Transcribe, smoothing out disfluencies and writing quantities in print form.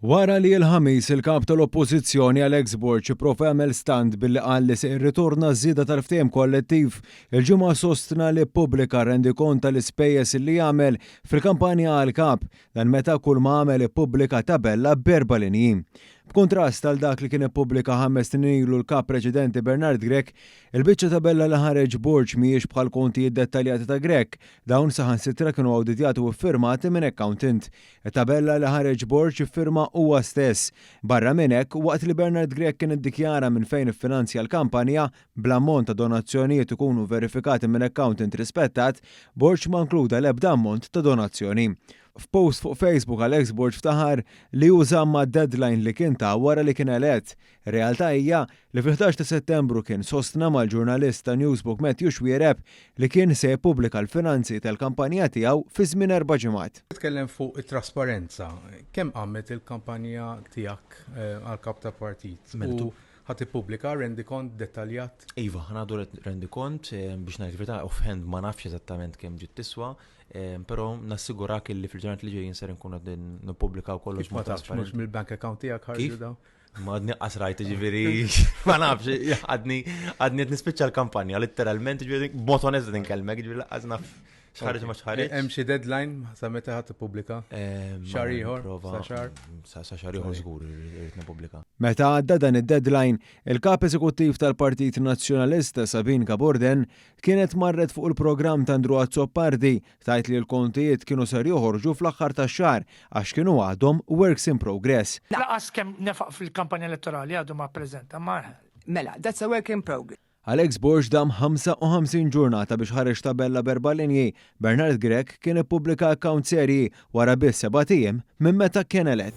Wara li l-ħamis il-kap tal-Oppożizzjoni Alex Borg ipprova jagħmel stand billi qal li se jirritorna żieda tal-ftehim kollettiv, il-ġimgħa sostna li ppubblika rendikont tal-ispejjeż li jagħmel fil-kampanja għall-kap dan meta kull ma għamel ippubblika tabella b'4 linji. B'kuntrast għal dak li kien ippubblika 5 snin ilu l-kap preċedenti Bernard Grech, il-biċċa tabella li ħareġ Borg mhijiex bħal kontijiet dettaljati ta' Grech, dawn saħansitra kienu awditjati u ffirmati minn accountant. It-tabella li ħareġ Borg iffirma huwa stess. Barra minn hekk, waqt li Bernard Grech kien iddikjara minn fejn iffinanzja l-kampanja bl-ammont ta' donazzjonijiet ikunu verifikati minn accountant rispettat, Borg ma nkluda l-ebda ammont ta' donazzjoni. F'post fuq Facebook Alex Borg ftaħar li uża ma' deadline li kien ta' wara li kien elett. Realtà hija li fil-11 ta' Settembru kien sostna mal-ġurnalist ta' Newsbook Matthew Xwiereb li kien se jippubblika l-finanzi tal-kampanja tiegħu fi żmien 4 ġimgħat. Titkellem fuq it-trasparenza. Kemm għammet il-kampanja tiegħek għal-kap ta' partit? U ħadd ippubblika rendikont dettaljat? Iva, ħanadu rendikont biex ngħid verità offhand ma nafx eżattament kemm ġiet tiswa, però nassigurak li fil-ġurnat li ġejjin ser nkun qed nippubblikaw kollox ma tafx mhux mill-bank account tiegħek ħarġu daw. Ma għadni qasrajt ġifieri ma nafx, għadni qed nispiċċa l-kampanja letteralment ġifieri b'mod onest ninkellmek ġifieri laqqas naf x'ħareġ ma x'ħareġ. Hemm xi deadline sa meta ħadd tippubblika? Xahar ieħor? Sa xahar? Sa xahar ieħor żgur irid nippubblika. Meta għadda dan id-deadline, il-kap eżekuttiv tal-Partit Nazzjonalista Sabine Borden kienet marret fuq il-programm ta' Andrew Azzoppardi tajt li l-kontijiet kienu ser joħorġu fl-aħħar tax-xahar għax kienu għadhom works in progress. Laqas kemm nefaq fil-kampanja elettorali għadu ma preżenta ma. Mela, that's a work in progress. Alex Borg dam 55 ġurnata biex ħareġ tabella b'4 linji. Bernard Grech kien ippubblika account serji wara biss 7 ijiem minn meta kien elett.